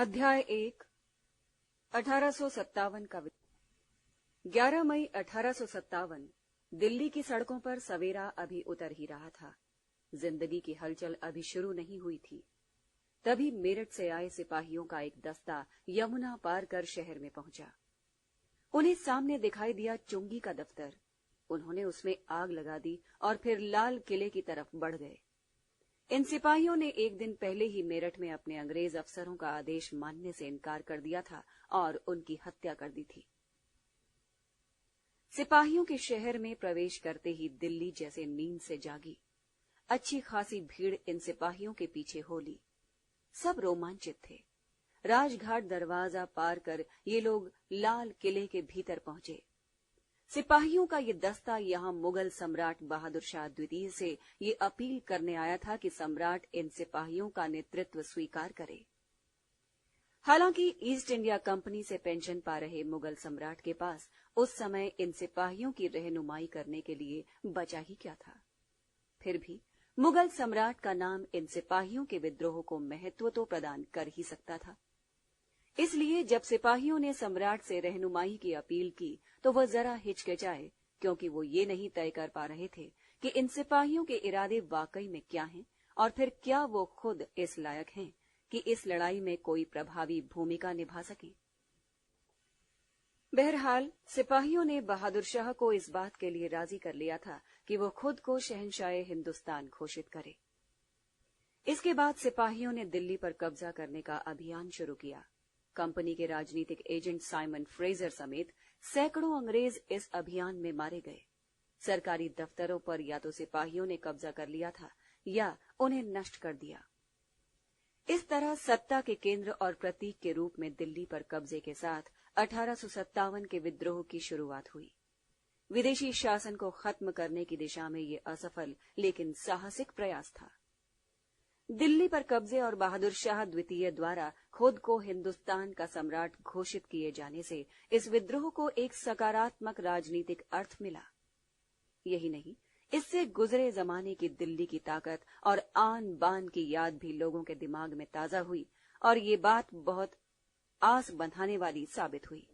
अध्याय 1 1857 का 11 मई 1857 दिल्ली की सड़कों पर सवेरा अभी उतर ही रहा था। जिंदगी की हलचल अभी शुरू नहीं हुई थी। तभी मेरठ से आए सिपाहियों का एक दस्ता यमुना पार कर शहर में पहुंचा। उन्हें सामने दिखाई दिया चुंगी का दफ्तर। उन्होंने उसमें आग लगा दी और फिर लाल किले की तरफ बढ़ गए। इन सिपाहियों ने एक दिन पहले ही मेरठ में अपने अंग्रेज अफसरों का आदेश मानने से इनकार कर दिया था और उनकी हत्या कर दी थी। सिपाहियों के शहर में प्रवेश करते ही दिल्ली जैसे नींद से जागी। अच्छी खासी भीड़ इन सिपाहियों के पीछे हो ली। सब रोमांचित थे। राजघाट दरवाजा पार कर ये लोग लाल किले के भीतर पहुंचे। सिपाहियों का ये दस्ता यहां मुगल सम्राट बहादुर शाह द्वितीय से ये अपील करने आया था कि सम्राट इन सिपाहियों का नेतृत्व स्वीकार करे। हालांकि ईस्ट इंडिया कंपनी से पेंशन पा रहे मुगल सम्राट के पास उस समय इन सिपाहियों की रहनुमाई करने के लिए बचा ही क्या था। फिर भी मुगल सम्राट का नाम इन सिपाहियों के विद्रोह को महत्व तो प्रदान कर ही सकता था। इसलिए जब सिपाहियों ने सम्राट से रहनुमाई की अपील की तो वह जरा हिचकिचाए, क्योंकि वो ये नहीं तय कर पा रहे थे कि इन सिपाहियों के इरादे वाकई में क्या हैं और फिर क्या वो खुद इस लायक हैं कि इस लड़ाई में कोई प्रभावी भूमिका निभा सकें। बहरहाल सिपाहियों ने बहादुर शाह को इस बात के लिए राजी कर लिया था कि वो खुद को शहंशाह हिंदुस्तान घोषित करे। इसके बाद सिपाहियों ने दिल्ली पर कब्जा करने का अभियान शुरू किया। कंपनी के राजनीतिक एजेंट साइमन फ्रेजर समेत सैकड़ों अंग्रेज इस अभियान में मारे गए। सरकारी दफ्तरों पर या तो सिपाहियों ने कब्जा कर लिया था या उन्हें नष्ट कर दिया। इस तरह सत्ता के केंद्र और प्रतीक के रूप में दिल्ली पर कब्जे के साथ 1857 के विद्रोह की शुरुआत हुई। विदेशी शासन को खत्म करने की दिशा में ये असफल लेकिन साहसिक प्रयास था। दिल्ली पर कब्जे और बहादुर शाह द्वितीय द्वारा खुद को हिंदुस्तान का सम्राट घोषित किए जाने से इस विद्रोह को एक सकारात्मक राजनीतिक अर्थ मिला। यही नहीं, इससे गुजरे जमाने की दिल्ली की ताकत और आन बान की याद भी लोगों के दिमाग में ताजा हुई और ये बात बहुत आस बंधाने वाली साबित हुई।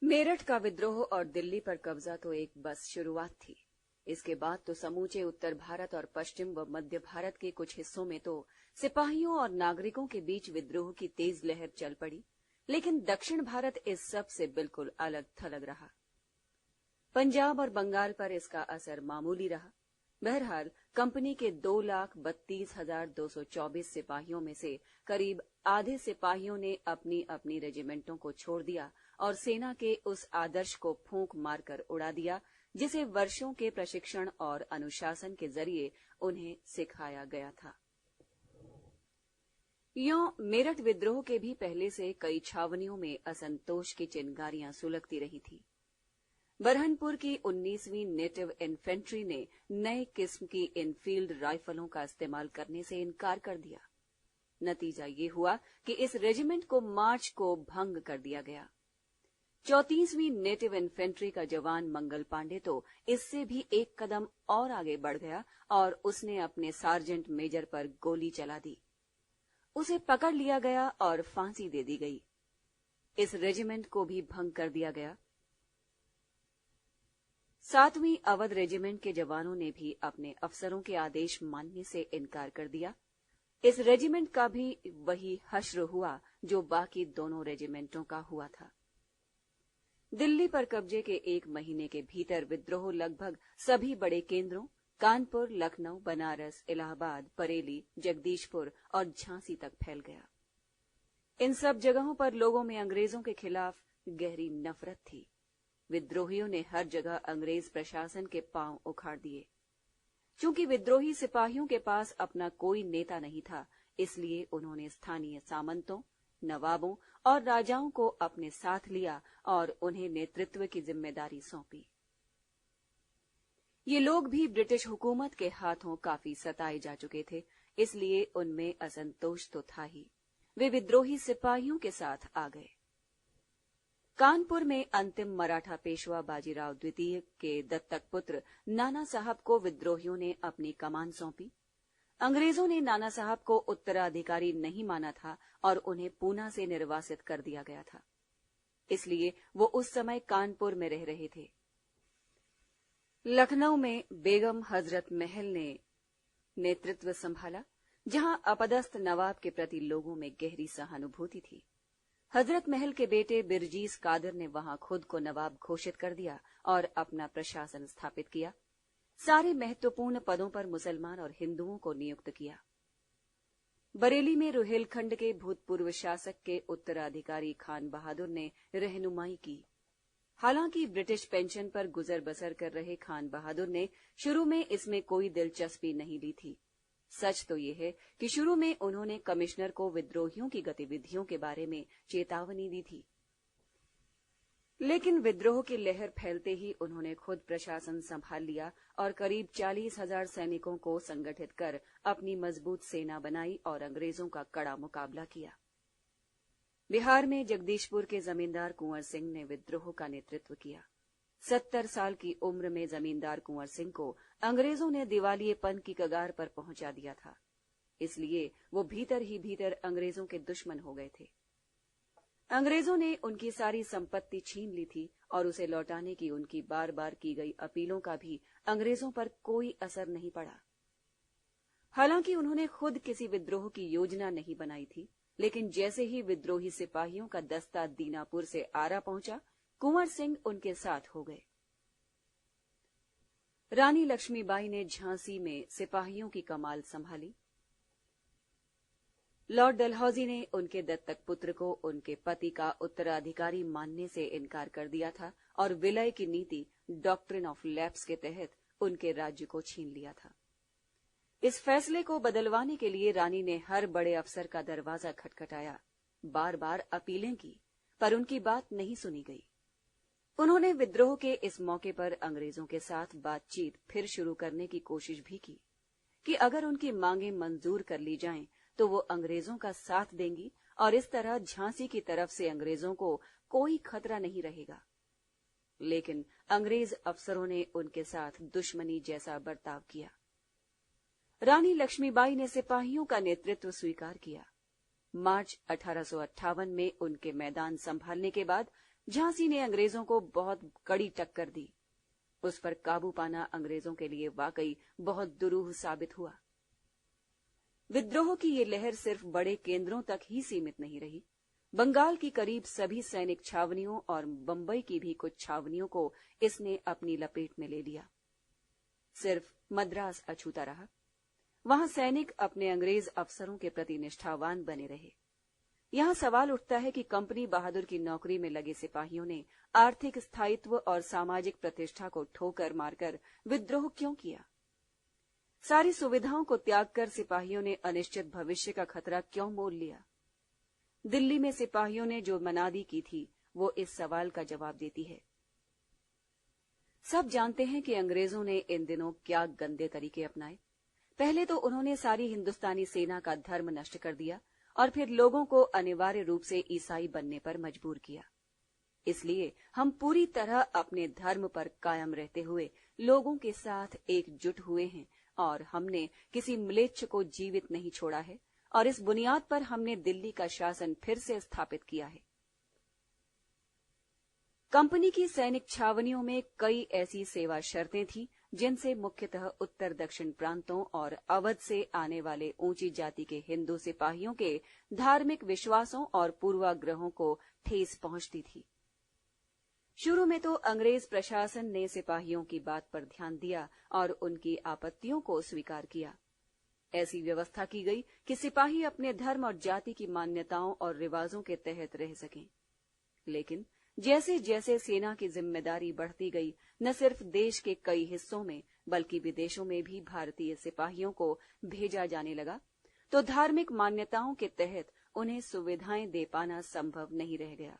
मेरठ का विद्रोह और दिल्ली पर कब्जा तो एक बस शुरुआत थी। इसके बाद तो समूचे उत्तर भारत और पश्चिम व मध्य भारत के कुछ हिस्सों में तो सिपाहियों और नागरिकों के बीच विद्रोह की तेज लहर चल पड़ी, लेकिन दक्षिण भारत इस सब से बिल्कुल अलग थलग रहा। पंजाब और बंगाल पर इसका असर मामूली रहा। बहरहाल कंपनी के 2,32,224 सिपाहियों में से करीब आधे सिपाहियों ने अपनी अपनी रेजिमेंटों को छोड़ दिया और सेना के उस आदर्श को फूंक मारकर उड़ा दिया जिसे वर्षों के प्रशिक्षण और अनुशासन के जरिए उन्हें सिखाया गया था। यों मेरठ विद्रोह के भी पहले से कई छावनियों में असंतोष की चिंगारियां सुलगती रही थी। बरहनपुर की 19वीं नेटिव इन्फेंट्री ने नए किस्म की इनफील्ड राइफलों का इस्तेमाल करने से इनकार कर दिया। नतीजा ये हुआ कि इस रेजिमेंट को मार्च को भंग कर दिया गया। 34वीं नेटिव इन्फेंट्री का जवान मंगल पांडे तो इससे भी एक कदम और आगे बढ़ गया और उसने अपने सार्जेंट मेजर पर गोली चला दी। उसे पकड़ लिया गया और फांसी दे दी गई। इस रेजिमेंट को भी भंग कर दिया गया। 7वीं अवध रेजिमेंट के जवानों ने भी अपने अफसरों के आदेश मानने से इनकार कर दिया। इस रेजिमेंट का भी वही हश्र हुआ जो बाकी दोनों रेजिमेंटों का हुआ था। दिल्ली पर कब्जे के एक महीने के भीतर विद्रोह लगभग सभी बड़े केंद्रों कानपुर, लखनऊ, बनारस, इलाहाबाद, बरेली, जगदीशपुर और झांसी तक फैल गया। इन सब जगहों पर लोगों में अंग्रेजों के खिलाफ गहरी नफरत थी। विद्रोहियों ने हर जगह अंग्रेज प्रशासन के पांव उखाड़ दिए। चूंकि विद्रोही सिपाहियों के पास अपना कोई नेता नहीं था, इसलिए उन्होंने स्थानीय सामंतों, नवाबों और राजाओं को अपने साथ लिया और उन्हें नेतृत्व की जिम्मेदारी सौंपी। ये लोग भी ब्रिटिश हुकूमत के हाथों काफी सताए जा चुके थे, इसलिए उनमें असंतोष तो था ही। वे विद्रोही सिपाहियों के साथ आ गए। कानपुर में अंतिम मराठा पेशवा बाजीराव द्वितीय के दत्तक पुत्र नाना साहब को विद्रोहियों ने अपनी कमान सौंपी। अंग्रेजों ने नाना साहब को उत्तराधिकारी नहीं माना था और उन्हें पूना से निर्वासित कर दिया गया था। इसलिए वो उस समय कानपुर में रह रहे थे। लखनऊ में बेगम हजरत महल ने नेतृत्व संभाला, जहां अपदस्थ नवाब के प्रति लोगों में गहरी सहानुभूति थी। हजरत महल के बेटे बिरजीस कादर ने वहां खुद को नवाब घोषित कर दिया और अपना प्रशासन स्थापित किया। सारे महत्वपूर्ण पदों पर मुसलमान और हिंदुओं को नियुक्त किया। बरेली में रुहेलखंड के भूतपूर्व शासक के उत्तराधिकारी खान बहादुर ने रहनुमाई की। हालांकि ब्रिटिश पेंशन पर गुजर बसर कर रहे खान बहादुर ने शुरू में इसमें कोई दिलचस्पी नहीं ली थी। सच तो यह है कि शुरू में उन्होंने कमिश्नर को विद्रोहियों की गतिविधियों के बारे में चेतावनी दी थी, लेकिन विद्रोह की लहर फैलते ही उन्होंने खुद प्रशासन संभाल लिया और करीब 40,000 सैनिकों को संगठित कर अपनी मजबूत सेना बनाई और अंग्रेजों का कड़ा मुकाबला किया। बिहार में जगदीशपुर के जमींदार कुंवर सिंह ने विद्रोह का नेतृत्व किया। 70 साल की उम्र में जमींदार कुंवर सिंह को अंग्रेजों ने दिवालियेपन की कगार पर पहुंचा दिया था, इसलिए वो भीतर ही भीतर अंग्रेजों के दुश्मन हो गए थे। अंग्रेजों ने उनकी सारी संपत्ति छीन ली थी और उसे लौटाने की उनकी बार बार की गई अपीलों का भी अंग्रेजों पर कोई असर नहीं पड़ा। हालांकि उन्होंने खुद किसी विद्रोह की योजना नहीं बनाई थी, लेकिन जैसे ही विद्रोही सिपाहियों का दस्ता दीनापुर से आरा पहुंचा, कुंवर सिंह उनके साथ हो गए। रानी लक्ष्मीबाई ने झांसी में सिपाहियों की कमाल संभाली। लॉर्ड डलहौजी ने उनके दत्तक पुत्र को उनके पति का उत्तराधिकारी मानने से इनकार कर दिया था और विलय की नीति डॉक्ट्रिन ऑफ लैप्स के तहत उनके राज्य को छीन लिया था। इस फैसले को बदलवाने के लिए रानी ने हर बड़े अफसर का दरवाजा खटखटाया, बार बार अपीलें की, पर उनकी बात नहीं सुनी गई। उन्होंने विद्रोह के इस मौके पर अंग्रेजों के साथ बातचीत फिर शुरू करने की कोशिश भी की कि अगर उनकी मांगें मंजूर कर ली जाएं तो वो अंग्रेजों का साथ देंगी और इस तरह झांसी की तरफ से अंग्रेजों को कोई खतरा नहीं रहेगा। लेकिन अंग्रेज अफसरों ने उनके साथ दुश्मनी जैसा बर्ताव किया। रानी लक्ष्मीबाई ने सिपाहियों का नेतृत्व स्वीकार किया। मार्च 1858 में उनके मैदान संभालने के बाद झांसी ने अंग्रेजों को बहुत कड़ी टक्कर दी। उस पर काबू पाना अंग्रेजों के लिए वाकई बहुत दुरूह साबित हुआ। विद्रोह की ये लहर सिर्फ बड़े केंद्रों तक ही सीमित नहीं रही। बंगाल की करीब सभी सैनिक छावनियों और बंबई की भी कुछ छावनियों को इसने अपनी लपेट में ले लिया। सिर्फ मद्रास अछूता रहा। वहां सैनिक अपने अंग्रेज अफसरों के प्रति निष्ठावान बने रहे। यहां सवाल उठता है कि कंपनी बहादुर की नौकरी में लगे सिपाहियों ने आर्थिक स्थायित्व और सामाजिक प्रतिष्ठा को ठोकर मारकर विद्रोह क्यों किया? सारी सुविधाओं को त्याग कर सिपाहियों ने अनिश्चित भविष्य का खतरा क्यों मोल लिया? दिल्ली में सिपाहियों ने जो मनादी की थी वो इस सवाल का जवाब देती है। सब जानते हैं कि अंग्रेजों ने इन दिनों क्या गंदे तरीके अपनाए। पहले तो उन्होंने सारी हिंदुस्तानी सेना का धर्म नष्ट कर दिया और फिर लोगों को अनिवार्य रूप से ईसाई बनने पर मजबूर किया। इसलिए हम पूरी तरह अपने धर्म पर कायम रहते हुए लोगों के साथ एकजुट हुए हैं और हमने किसी म्लेच्छ को जीवित नहीं छोड़ा है और इस बुनियाद पर हमने दिल्ली का शासन फिर से स्थापित किया है। कंपनी की सैनिक छावनियों में कई ऐसी सेवा शर्तें थीं जिनसे मुख्यतः उत्तर दक्षिण प्रांतों और अवध से आने वाले ऊंची जाति के हिंदू सिपाहियों के धार्मिक विश्वासों और पूर्वाग्रहों को ठेस पहुंचती थी। शुरू में तो अंग्रेज प्रशासन ने सिपाहियों की बात पर ध्यान दिया और उनकी आपत्तियों को स्वीकार किया। ऐसी व्यवस्था की गई कि सिपाही अपने धर्म और जाति की मान्यताओं और रिवाजों के तहत रह सकें। लेकिन जैसे जैसे सेना की जिम्मेदारी बढ़ती गई, न सिर्फ देश के कई हिस्सों में बल्कि विदेशों में भी भारतीय सिपाहियों को भेजा जाने लगा, तो धार्मिक मान्यताओं के तहत उन्हें सुविधाएं दे पाना संभव नहीं रह गया।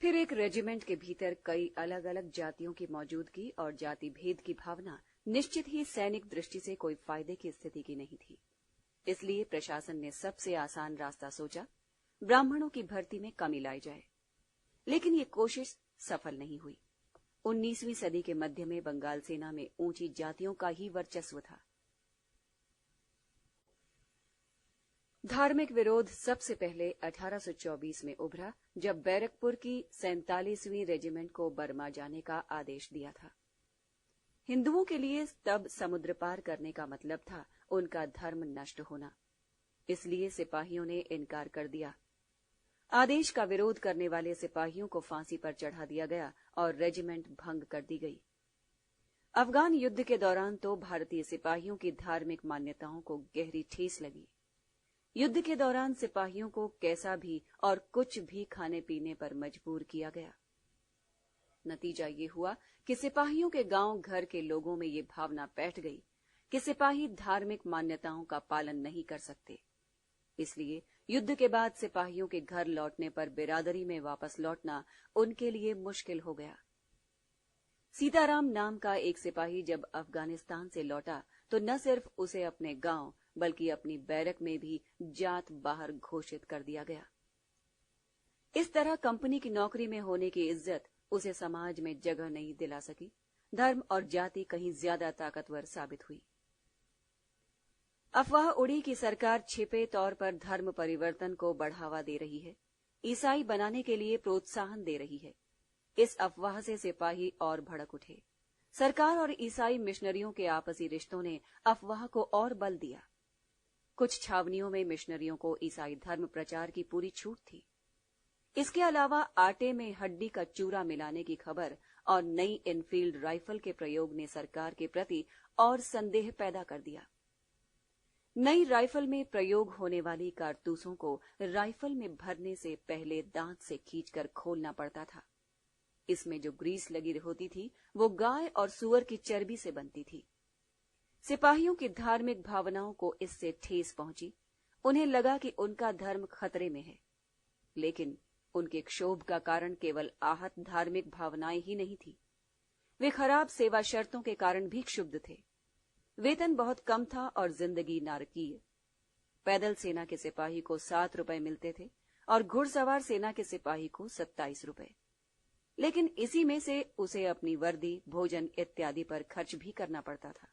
फिर एक रेजिमेंट के भीतर कई अलग अलग जातियों की मौजूदगी और जाति भेद की भावना निश्चित ही सैनिक दृष्टि से कोई फायदे की स्थिति की नहीं थी। इसलिए प्रशासन ने सबसे आसान रास्ता सोचा, ब्राह्मणों की भर्ती में कमी लाई जाए। लेकिन ये कोशिश सफल नहीं हुई। 19वीं सदी के मध्य में बंगाल सेना में ऊंची जातियों का ही वर्चस्व था। धार्मिक विरोध सबसे पहले 1824 में उभरा, जब बैरकपुर की 47वीं रेजिमेंट को बर्मा जाने का आदेश दिया था। हिंदुओं के लिए तब समुद्र पार करने का मतलब था उनका धर्म नष्ट होना। इसलिए सिपाहियों ने इनकार कर दिया। आदेश का विरोध करने वाले सिपाहियों को फांसी पर चढ़ा दिया गया और रेजिमेंट भंग कर दी गई। अफगान युद्ध के दौरान तो भारतीय सिपाहियों की धार्मिक मान्यताओं को गहरी ठेस लगी। युद्ध के दौरान सिपाहियों को कैसा भी और कुछ भी खाने पीने पर मजबूर किया गया। नतीजा ये हुआ कि सिपाहियों के गांव घर के लोगों में ये भावना बैठ गई कि सिपाही धार्मिक मान्यताओं का पालन नहीं कर सकते। इसलिए युद्ध के बाद सिपाहियों के घर लौटने पर बिरादरी में वापस लौटना उनके लिए मुश्किल हो गया। सीताराम नाम का एक सिपाही जब अफगानिस्तान से लौटा तो न सिर्फ उसे अपने गांव बल्कि अपनी बैरक में भी जात बाहर घोषित कर दिया गया। इस तरह कंपनी की नौकरी में होने की इज्जत उसे समाज में जगह नहीं दिला सकी। धर्म और जाति कहीं ज्यादा ताकतवर साबित हुई। अफवाह उड़ी कि सरकार छिपे तौर पर धर्म परिवर्तन को बढ़ावा दे रही है, ईसाई बनाने के लिए प्रोत्साहन दे रही है। इस अफवाह से सिपाही और भड़क उठे। सरकार और ईसाई मिशनरियों के आपसी रिश्तों ने अफवाह को और बल दिया। कुछ छावनियों में मिशनरियों को ईसाई धर्म प्रचार की पूरी छूट थी। इसके अलावा आटे में हड्डी का चूरा मिलाने की खबर और नई इनफील्ड राइफल के प्रयोग ने सरकार के प्रति और संदेह पैदा कर दिया। नई राइफल में प्रयोग होने वाली कारतूसों को राइफल में भरने से पहले दांत से खींचकर खोलना पड़ता था। इसमें जो ग्रीस लगी होती थी वो गाय और सूअर की चर्बी से बनती थी। सिपाहियों की धार्मिक भावनाओं को इससे ठेस पहुंची। उन्हें लगा कि उनका धर्म खतरे में है। लेकिन उनके क्षोभ का कारण केवल आहत धार्मिक भावनाएं ही नहीं थी। वे खराब सेवा शर्तों के कारण भी क्षुब्ध थे। वेतन बहुत कम था और जिंदगी नारकीय। पैदल सेना के सिपाही को 7 रुपए मिलते थे और घुड़सवार सेना के सिपाही को 27 रुपए। लेकिन इसी में से उसे अपनी वर्दी, भोजन इत्यादि पर खर्च भी करना पड़ता था।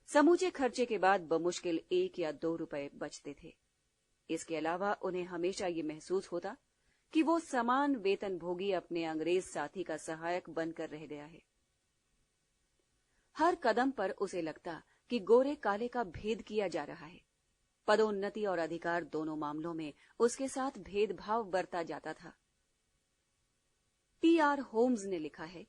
समूचे खर्चे के बाद बमुश्किल 1 या 2 रुपए बचते थे। इसके अलावा उन्हें हमेशा ये महसूस होता कि वो समान वेतन भोगी अपने अंग्रेज साथी का सहायक बनकर रह गया है। हर कदम पर उसे लगता कि गोरे काले का भेद किया जा रहा है। पदोन्नति और अधिकार दोनों मामलों में उसके साथ भेदभाव बरता जाता था। P.R. होम्स ने लिखा है,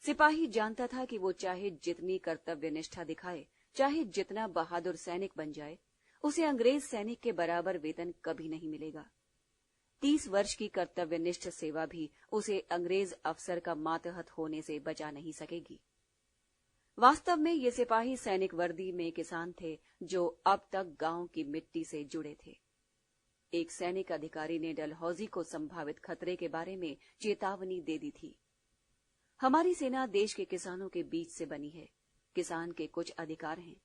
सिपाही जानता था कि वो चाहे जितनी कर्तव्य निष्ठा दिखाए, चाहे जितना बहादुर सैनिक बन जाए, उसे अंग्रेज सैनिक के बराबर वेतन कभी नहीं मिलेगा। 30 वर्ष की कर्तव्यनिष्ठ सेवा भी उसे अंग्रेज अफसर का मातहत होने से बचा नहीं सकेगी। वास्तव में ये सिपाही सैनिक वर्दी में किसान थे जो अब तक गांव की मिट्टी से जुड़े थे। एक सैनिक अधिकारी ने डलहौजी को संभावित खतरे के बारे में चेतावनी दे दी थी। हमारी सेना देश के किसानों के बीच से बनी है। किसान के कुछ अधिकार हैं।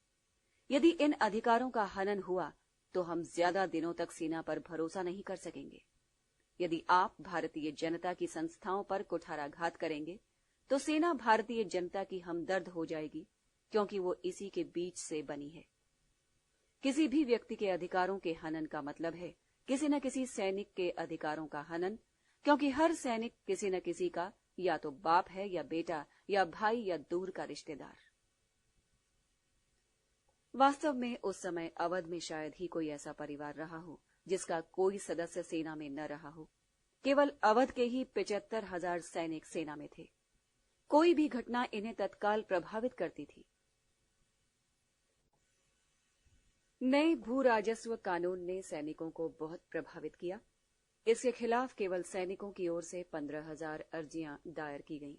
यदि इन अधिकारों का हनन हुआ तो हम ज्यादा दिनों तक सेना पर भरोसा नहीं कर सकेंगे। यदि आप भारतीय जनता की संस्थाओं पर कुठाराघात करेंगे तो सेना भारतीय जनता की हमदर्द हो जाएगी, क्योंकि वो इसी के बीच से बनी है। किसी भी व्यक्ति के अधिकारों के हनन का मतलब है किसी न किसी सैनिक के अधिकारों का हनन, क्योंकि हर सैनिक किसी न किसी का या तो बाप है या बेटा या भाई या दूर का रिश्तेदार। वास्तव में उस समय अवध में शायद ही कोई ऐसा परिवार रहा हो जिसका कोई सदस्य सेना में न रहा हो। केवल अवध के ही 75,000 सैनिक सेना में थे। कोई भी घटना इन्हें तत्काल प्रभावित करती थी। नए भू राजस्व कानून ने सैनिकों को बहुत प्रभावित किया। इसके खिलाफ केवल सैनिकों की ओर से 15,000 अर्जियां दायर की गईं।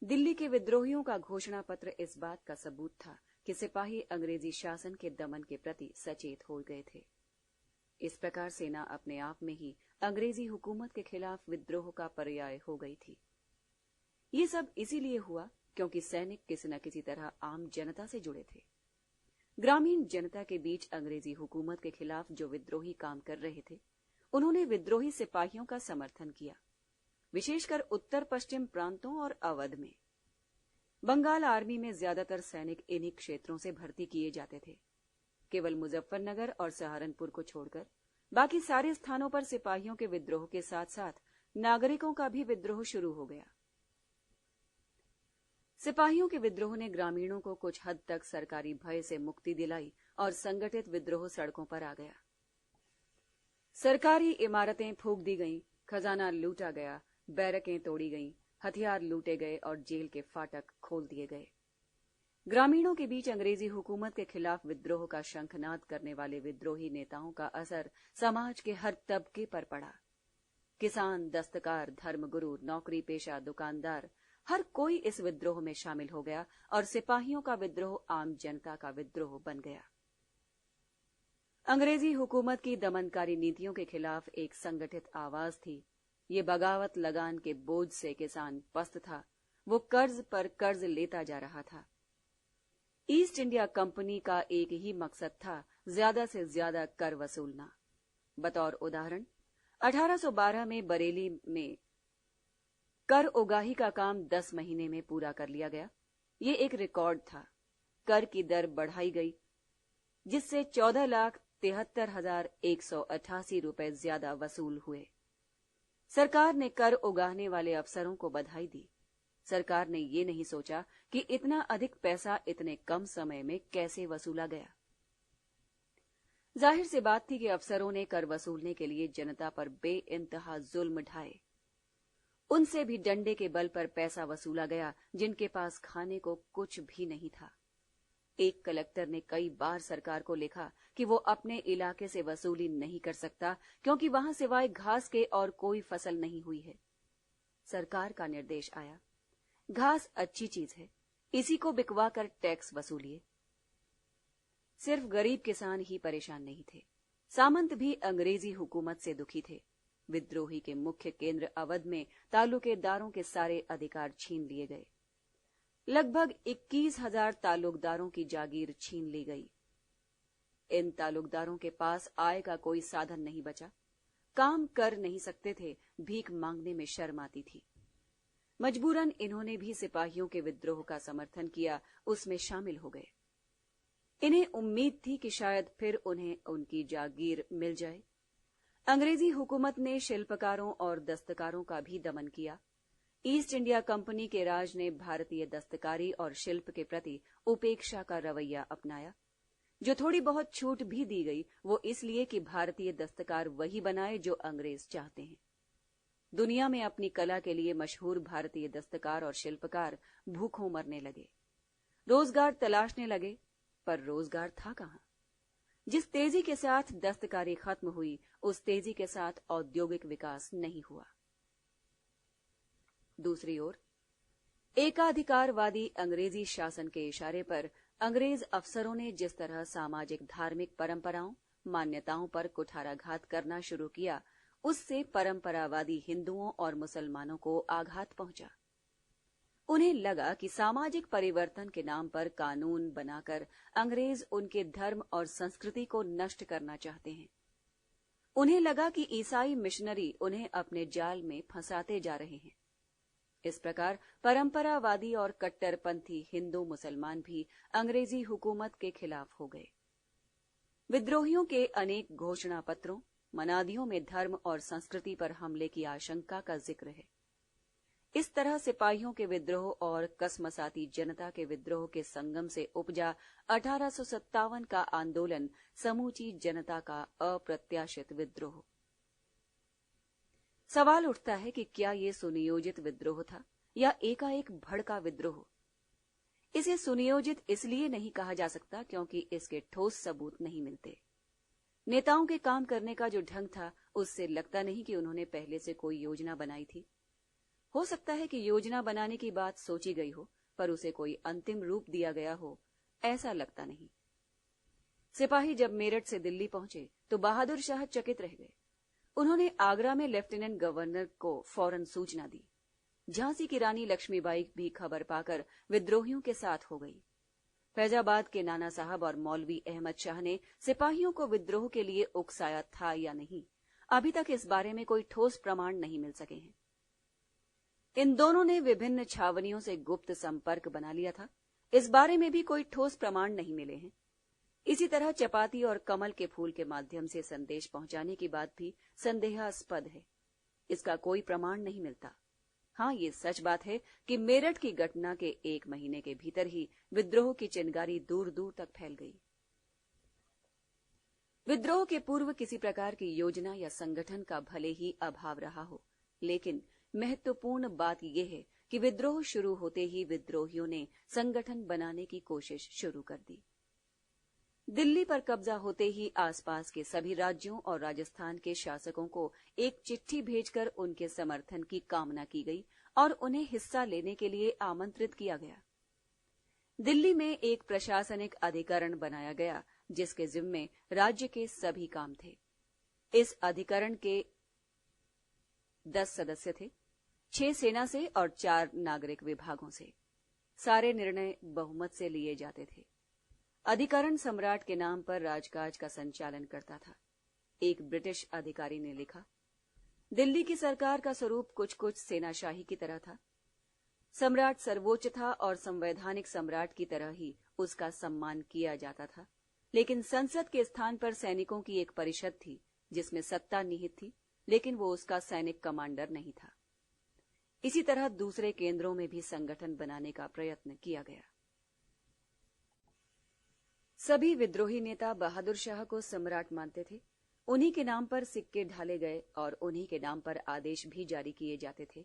दिल्ली के विद्रोहियों का घोषणा पत्र इस बात का सबूत था कि सिपाही अंग्रेजी शासन के दमन के प्रति सचेत हो गए थे। इस प्रकार सेना अपने आप में ही अंग्रेजी हुकूमत के खिलाफ विद्रोह का पर्याय हो गई थी। ये सब इसीलिए हुआ क्योंकि सैनिक किसी न किसी तरह आम जनता से जुड़े थे। ग्रामीण जनता के बीच अंग्रेजी हुकूमत के खिलाफ जो विद्रोही काम कर रहे थे, उन्होंने विद्रोही सिपाहियों का समर्थन किया, विशेषकर उत्तर पश्चिम प्रांतों और अवध में। बंगाल आर्मी में ज्यादातर सैनिक इन्हीं क्षेत्रों से भर्ती किए जाते थे। केवल मुजफ्फरनगर और सहारनपुर को छोड़कर बाकी सारे स्थानों पर सिपाहियों के विद्रोह के साथ साथ नागरिकों का भी विद्रोह शुरू हो गया। सिपाहियों के विद्रोह ने ग्रामीणों को कुछ हद तक सरकारी भय से मुक्ति दिलाई और संगठित विद्रोह सड़कों पर आ गया। सरकारी इमारतें फूंक दी गईं, खजाना लूटा गया, बैरकें तोड़ी गईं, हथियार लूटे गए और जेल के फाटक खोल दिए गए। ग्रामीणों के बीच अंग्रेजी हुकूमत के खिलाफ विद्रोह का शंखनाद करने वाले विद्रोही नेताओं का असर समाज के हर तबके पर पड़ा। किसान, दस्तकार, धर्मगुरु, नौकरी पेशा, दुकानदार, हर कोई इस विद्रोह में शामिल हो गया और सिपाहियों का विद्रोह आम जनता का विद्रोह बन गया। अंग्रेजी हुकूमत की दमनकारी नीतियों के खिलाफ एक संगठित आवाज थी। ये बगावत लगान के बोझ से किसान पस्त था। वो कर्ज पर कर्ज लेता जा रहा था। ईस्ट इंडिया कंपनी का एक ही मकसद था, ज्यादा से ज्यादा कर वसूलना। बतौर उदाहरण, 1812 में बरेली में कर उगाही का काम 10 महीने में पूरा कर लिया गया। ये एक रिकॉर्ड था। कर की दर बढ़ाई गई, जिससे 14,73,188 रुपए ज्यादा वसूल हुए। सरकार ने कर उगाने वाले अफसरों को बधाई दी। सरकार ने ये नहीं सोचा कि इतना अधिक पैसा इतने कम समय में कैसे वसूला गया। जाहिर सी बात थी कि अफसरों ने कर वसूलने के लिए जनता पर बेइंतहा जुल्म ढाए। उनसे भी डंडे के बल पर पैसा वसूला गया, जिनके पास खाने को कुछ भी नहीं था। एक कलेक्टर ने कई बार सरकार को लिखा कि वो अपने इलाके से वसूली नहीं कर सकता क्योंकि वहां सिवाय घास के और कोई फसल नहीं हुई है। सरकार का निर्देश आया, घास अच्छी चीज है, इसी को बिकवा कर टैक्स वसूलिए। सिर्फ गरीब किसान ही परेशान नहीं थे, सामंत भी अंग्रेजी हुकूमत से दुखी थे। विद्रोही के मुख्य केंद्र अवध में तालुकेदारों के सारे अधिकार छीन लिए गए। लगभग 21,000 तालुकदारों की जागीर छीन ली गई। इन तालुकदारों के पास आय का कोई साधन नहीं बचा। काम कर नहीं सकते थे, भीख मांगने में शर्म आती थी। मजबूरन इन्होंने भी सिपाहियों के विद्रोह का समर्थन किया, उसमें शामिल हो गए। इन्हें उम्मीद थी कि शायद फिर उन्हें उनकी जागीर मिल जाए। अंग्रेजी हुकूमत ने शिल्पकारों और दस्तकारों का भी दमन किया। ईस्ट इंडिया कंपनी के राज ने भारतीय दस्तकारी और शिल्प के प्रति उपेक्षा का रवैया अपनाया। जो थोड़ी बहुत छूट भी दी गई, वो इसलिए कि भारतीय दस्तकार वही बनाए जो अंग्रेज चाहते हैं। दुनिया में अपनी कला के लिए मशहूर भारतीय दस्तकार और शिल्पकार भूखों मरने लगे, रोजगार तलाशने लगे, पर रोजगार था कहां? जिस तेजी के साथ दस्तकारी खत्म हुई, उस तेजी के साथ औद्योगिक विकास नहीं हुआ। दूसरी ओर, एकाधिकारवादी अंग्रेजी शासन के इशारे पर अंग्रेज अफसरों ने जिस तरह सामाजिक धार्मिक परंपराओं, मान्यताओं पर कुठाराघात करना शुरू किया, उससे परंपरावादी हिंदुओं और मुसलमानों को आघात पहुंचा। उन्हें लगा कि सामाजिक परिवर्तन के नाम पर कानून बनाकर अंग्रेज उनके धर्म और संस्कृति को नष्ट करना चाहते हैं। उन्हें लगा कि ईसाई मिशनरी उन्हें अपने जाल में फंसाते जा रहे हैं। इस प्रकार परंपरावादी और कट्टरपंथी हिंदू मुसलमान भी अंग्रेजी हुकूमत के खिलाफ हो गए। विद्रोहियों के अनेक घोषणा पत्रों, मनादियों में धर्म और संस्कृति पर हमले की आशंका का जिक्र है। इस तरह सिपाहियों के विद्रोह और कसमसाती जनता के विद्रोह के संगम से उपजा 1857 का आंदोलन समूची जनता का अप्रत्याशित विद्रोह। सवाल उठता है कि क्या ये सुनियोजित विद्रोह था या एकाएक भड़का विद्रोह? इसे सुनियोजित इसलिए नहीं कहा जा सकता क्योंकि इसके ठोस सबूत नहीं मिलते। नेताओं के काम करने का जो ढंग था, उससे लगता नहीं कि उन्होंने पहले से कोई योजना बनाई थी। हो सकता है कि योजना बनाने की बात सोची गई हो, पर उसे कोई अंतिम रूप दिया गया हो, ऐसा लगता नहीं। सिपाही जब मेरठ से दिल्ली पहुंचे तो बहादुर शाह चकित रह गए। उन्होंने आगरा में लेफ्टिनेंट गवर्नर को फौरन सूचना दी। झांसी की रानी लक्ष्मीबाई भी खबर पाकर विद्रोहियों के साथ हो गई। फैजाबाद के नाना साहब और मौलवी अहमद शाह ने सिपाहियों को विद्रोह के लिए उकसाया था या नहीं, अभी तक इस बारे में कोई ठोस प्रमाण नहीं मिल सके हैं। इन दोनों ने विभिन्न छावनियों से गुप्त संपर्क बना लिया था, इस बारे में भी कोई ठोस प्रमाण नहीं मिले हैं। इसी तरह चपाती और कमल के फूल के माध्यम से संदेश पहुंचाने की बात भी संदेहास्पद है। इसका कोई प्रमाण नहीं मिलता। हाँ, ये सच बात है कि मेरठ की घटना के 1 महीने के भीतर ही विद्रोह की चिंगारी दूर दूर तक फैल गई। विद्रोह के पूर्व किसी प्रकार की योजना या संगठन का भले ही अभाव रहा हो, लेकिन महत्वपूर्ण बात यह है कि विद्रोह शुरू होते ही विद्रोहियों ने संगठन बनाने की कोशिश शुरू कर दी। दिल्ली पर कब्जा होते ही आसपास के सभी राज्यों और राजस्थान के शासकों को एक चिट्ठी भेजकर उनके समर्थन की कामना की गई और उन्हें हिस्सा लेने के लिए आमंत्रित किया गया। दिल्ली में एक प्रशासनिक अधिकरण बनाया गया जिसके जिम्मे राज्य के सभी काम थे। इस अधिकरण के 10 सदस्य थे, 6 सेना से और 4 नागरिक विभागों से। सारे निर्णय बहुमत से लिए जाते थे। अधिकरण सम्राट के नाम पर राजकाज का संचालन करता था। एक ब्रिटिश अधिकारी ने लिखा, दिल्ली की सरकार का स्वरूप कुछ कुछ सेनाशाही की तरह था। सम्राट सर्वोच्च था और संवैधानिक सम्राट की तरह ही उसका सम्मान किया जाता था, लेकिन संसद के स्थान पर सैनिकों की एक परिषद थी जिसमें सत्ता निहित थी, लेकिन वो उसका सैनिक कमांडर नहीं था। इसी तरह दूसरे केंद्रों में भी संगठन बनाने का प्रयत्न किया गया। सभी विद्रोही नेता बहादुर शाह को सम्राट मानते थे। उन्हीं के नाम पर सिक्के ढाले गए और उन्हीं के नाम पर आदेश भी जारी किए जाते थे।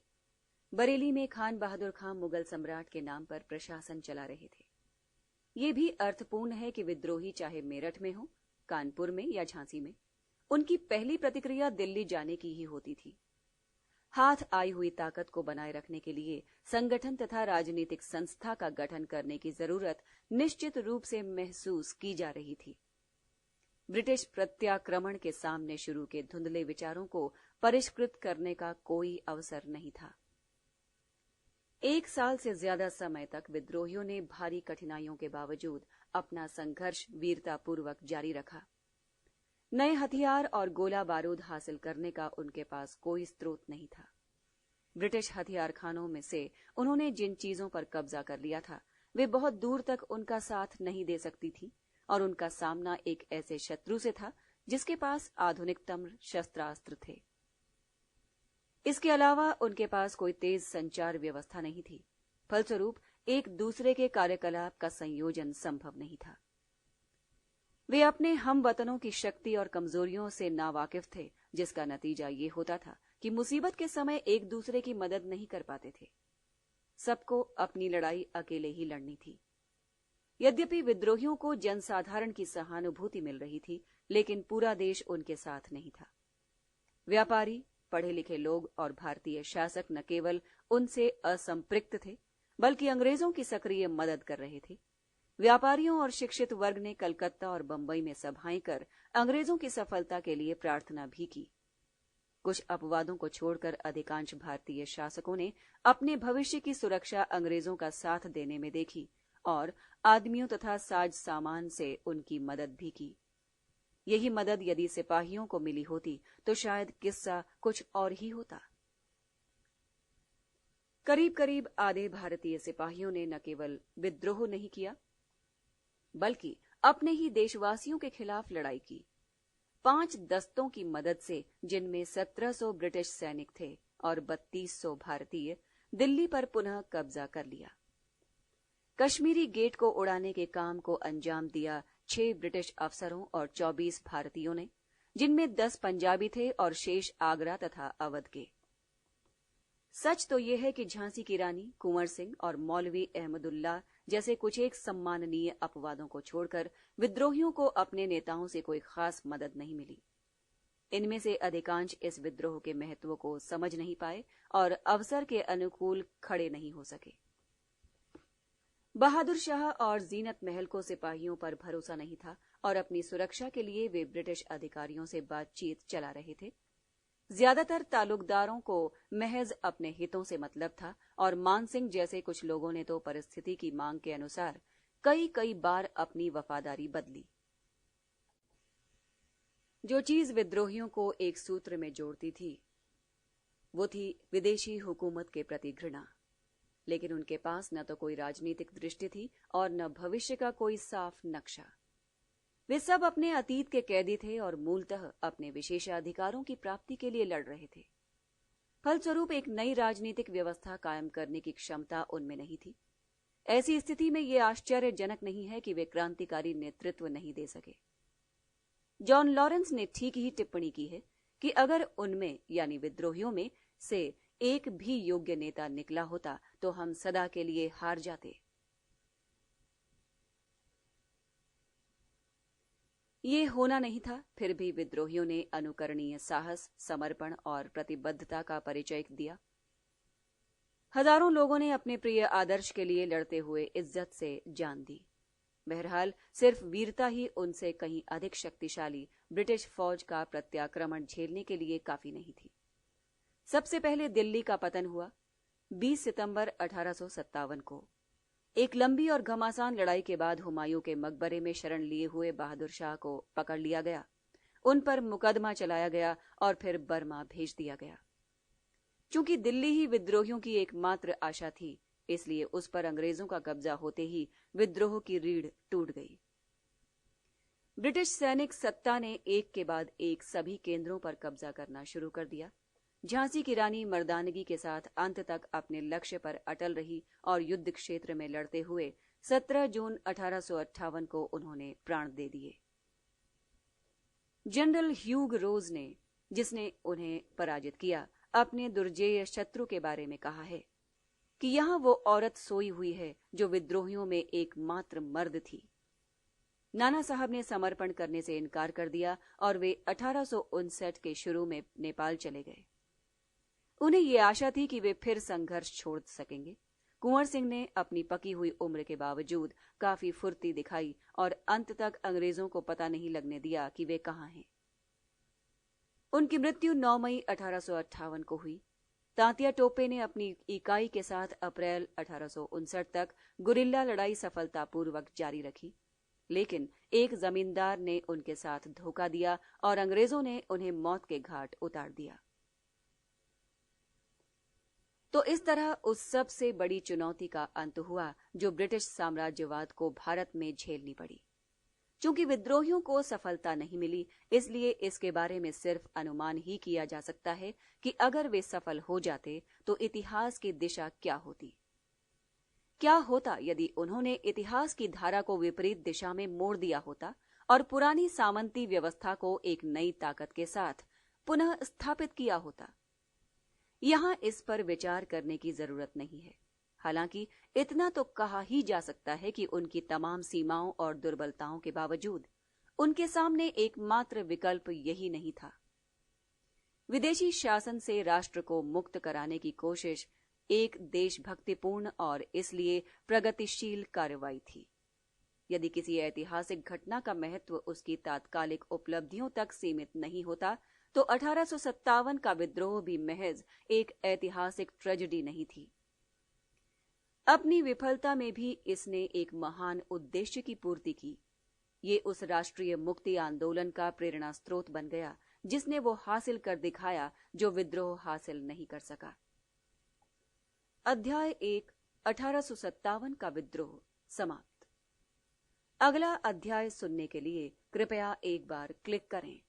बरेली में खान बहादुर खां मुगल सम्राट के नाम पर प्रशासन चला रहे थे। ये भी अर्थपूर्ण है कि विद्रोही चाहे मेरठ में हो, कानपुर में या झांसी में, उनकी पहली प्रतिक्रिया दिल्ली जाने की ही होती थी। हाथ आई हुई ताकत को बनाए रखने के लिए संगठन तथा राजनीतिक संस्था का गठन करने की जरूरत निश्चित रूप से महसूस की जा रही थी। ब्रिटिश प्रत्याक्रमण के सामने शुरू के धुंधले विचारों को परिष्कृत करने का कोई अवसर नहीं था। 1 साल से ज्यादा समय तक विद्रोहियों ने भारी कठिनाइयों के बावजूद अपना संघर्ष वीरतापूर्वक जारी रखा। नए हथियार और गोला बारूद हासिल करने का उनके पास कोई स्रोत नहीं था। ब्रिटिश हथियार खानों में से उन्होंने जिन चीजों पर कब्जा कर लिया था, वे बहुत दूर तक उनका साथ नहीं दे सकती थी और उनका सामना एक ऐसे शत्रु से था जिसके पास आधुनिकतम शस्त्रास्त्र थे। इसके अलावा उनके पास कोई तेज संचार व्यवस्था नहीं थी। फलस्वरूप एक दूसरे के कार्यकलाप का संयोजन संभव नहीं था। वे अपने हमवतनों की शक्ति और कमजोरियों से नावाकिफ थे, जिसका नतीजा ये होता था कि मुसीबत के समय एक दूसरे की मदद नहीं कर पाते थे। सबको अपनी लड़ाई अकेले ही लड़नी थी। यद्यपि विद्रोहियों को जनसाधारण की सहानुभूति मिल रही थी, लेकिन पूरा देश उनके साथ नहीं था। व्यापारी, पढ़े लिखे लोग और भारतीय शासक न केवल उनसे असंपृक्त थे, बल्कि अंग्रेजों की सक्रिय मदद कर रहे थे। व्यापारियों और शिक्षित वर्ग ने कलकत्ता और बंबई में सभाएं कर अंग्रेजों की सफलता के लिए प्रार्थना भी की। कुछ अपवादों को छोड़कर अधिकांश भारतीय शासकों ने अपने भविष्य की सुरक्षा अंग्रेजों का साथ देने में देखी और आदमियों तथा साज सामान से उनकी मदद भी की। यही मदद यदि सिपाहियों को मिली होती तो शायद किस्सा कुछ और ही होता। करीब करीब आधे भारतीय सिपाहियों ने न केवल विद्रोह नहीं किया, बल्कि अपने ही देशवासियों के खिलाफ लड़ाई की। 5 दस्तों की मदद से, जिनमें 1700 ब्रिटिश सैनिक थे और 3200 भारतीय, दिल्ली पर पुनः कब्जा कर लिया। कश्मीरी गेट को उड़ाने के काम को अंजाम दिया 6 ब्रिटिश अफसरों और 24 भारतीयों ने, जिनमें 10 पंजाबी थे और शेष आगरा तथा अवध के। सच तो यह है कि झांसी की रानी, कुंवर सिंह और मौलवी अहमदुल्ला जैसे कुछ एक सम्माननीय अपवादों को छोड़कर विद्रोहियों को अपने नेताओं से कोई खास मदद नहीं मिली। इनमें से अधिकांश इस विद्रोह के महत्व को समझ नहीं पाए और अवसर के अनुकूल खड़े नहीं हो सके। बहादुर शाह और जीनत महल को सिपाहियों पर भरोसा नहीं था और अपनी सुरक्षा के लिए वे ब्रिटिश अधिकारियों से बातचीत चला रहे थे। ज्यादातर तालुकदारों को महज अपने हितों से मतलब था और मानसिंह जैसे कुछ लोगों ने तो परिस्थिति की मांग के अनुसार कई बार अपनी वफादारी बदली। जो चीज विद्रोहियों को एक सूत्र में जोड़ती थी वो थी विदेशी हुकूमत के प्रति घृणा, लेकिन उनके पास न तो कोई राजनीतिक दृष्टि थी और न भविष्य का कोई साफ नक्शा। वे सब अपने अतीत के कैदी थे और मूलतः अपने विशेषाधिकारों की प्राप्ति के लिए लड़ रहे थे। फलस्वरूप एक नई राजनीतिक व्यवस्था कायम करने की क्षमता उनमें नहीं थी। ऐसी स्थिति में यह आश्चर्यजनक नहीं है कि वे क्रांतिकारी नेतृत्व नहीं दे सके। जॉन लॉरेंस ने ठीक ही टिप्पणी की है कि अगर उनमें यानी विद्रोहियों में से एक भी योग्य नेता निकला होता तो हम सदा के लिए हार जाते। ये होना नहीं था, फिर भी विद्रोहियों ने अनुकरणीय साहस, समर्पण और प्रतिबद्धता का परिचय दिया। हजारों लोगों ने अपने प्रिय आदर्श के लिए लड़ते हुए इज्जत से जान दी। बहरहाल सिर्फ वीरता ही उनसे कहीं अधिक शक्तिशाली ब्रिटिश फौज का प्रत्याक्रमण झेलने के लिए काफी नहीं थी। सबसे पहले दिल्ली का पतन हुआ 20 सितंबर 1857 को। एक लंबी और घमासान लड़ाई के बाद हुमायूं के मकबरे में शरण लिए हुए बहादुर शाह को पकड़ लिया गया, उन पर मुकदमा चलाया गया और फिर बर्मा भेज दिया गया। चूंकि दिल्ली ही विद्रोहियों की एकमात्र आशा थी, इसलिए उस पर अंग्रेजों का कब्जा होते ही विद्रोह की रीढ़ टूट गई। ब्रिटिश सैनिक सत्ता ने एक के बाद एक सभी केंद्रों पर कब्जा करना शुरू कर दिया। झांसी की रानी मर्दानगी के साथ अंत तक अपने लक्ष्य पर अटल रही और युद्ध क्षेत्र में लड़ते हुए 17 जून 1858 को उन्होंने प्राण दे दिए। जनरल ह्यूग रोज ने, जिसने उन्हें पराजित किया, अपने दुर्जेय शत्रु के बारे में कहा है कि यहां वो औरत सोई हुई है जो विद्रोहियों में एकमात्र मर्द थी। नाना साहब ने समर्पण करने से इनकार कर दिया और वे 1859 के शुरू में नेपाल चले गए। उन्हें ये आशा थी कि वे फिर संघर्ष छोड़ सकेंगे। कुंवर सिंह ने अपनी पकी हुई उम्र के बावजूद काफी फुर्ती दिखाई और अंत तक अंग्रेजों को पता नहीं लगने दिया कि वे कहां हैं। उनकी मृत्यु 9 मई 1858 को हुई। तांतिया टोपे ने अपनी इकाई के साथ अप्रैल 1859 तक गुरिल्ला लड़ाई सफलतापूर्वक जारी रखी, लेकिन एक जमींदार ने उनके साथ धोखा दिया और अंग्रेजों ने उन्हें मौत के घाट उतार दिया। तो इस तरह उस सबसे बड़ी चुनौती का अंत हुआ जो ब्रिटिश साम्राज्यवाद को भारत में झेलनी पड़ी। चूंकि विद्रोहियों को सफलता नहीं मिली, इसलिए इसके बारे में सिर्फ अनुमान ही किया जा सकता है कि अगर वे सफल हो जाते तो इतिहास की दिशा क्या होती। क्या होता यदि उन्होंने इतिहास की धारा को विपरीत दिशा में मोड़ दिया होता और पुरानी सामंती व्यवस्था को एक नई ताकत के साथ पुनः स्थापित किया होता। यहां इस पर विचार करने की जरूरत नहीं है। हालांकि इतना तो कहा ही जा सकता है कि उनकी तमाम सीमाओं और दुर्बलताओं के बावजूद उनके सामने एकमात्र विकल्प यही नहीं था। विदेशी शासन से राष्ट्र को मुक्त कराने की कोशिश एक देशभक्तिपूर्ण और इसलिए प्रगतिशील कार्रवाई थी। यदि किसी ऐतिहासिक घटना का महत्व उसकी तात्कालिक उपलब्धियों तक सीमित नहीं होता तो 1857 का विद्रोह भी महज एक ऐतिहासिक ट्रेजेडी नहीं थी। अपनी विफलता में भी इसने एक महान उद्देश्य की पूर्ति की। ये उस राष्ट्रीय मुक्ति आंदोलन का प्रेरणा स्रोत बन गया जिसने वो हासिल कर दिखाया जो विद्रोह हासिल नहीं कर सका। अध्याय 1 1857 का विद्रोह समाप्त। अगला अध्याय सुनने के लिए कृपया एक बार क्लिक करें।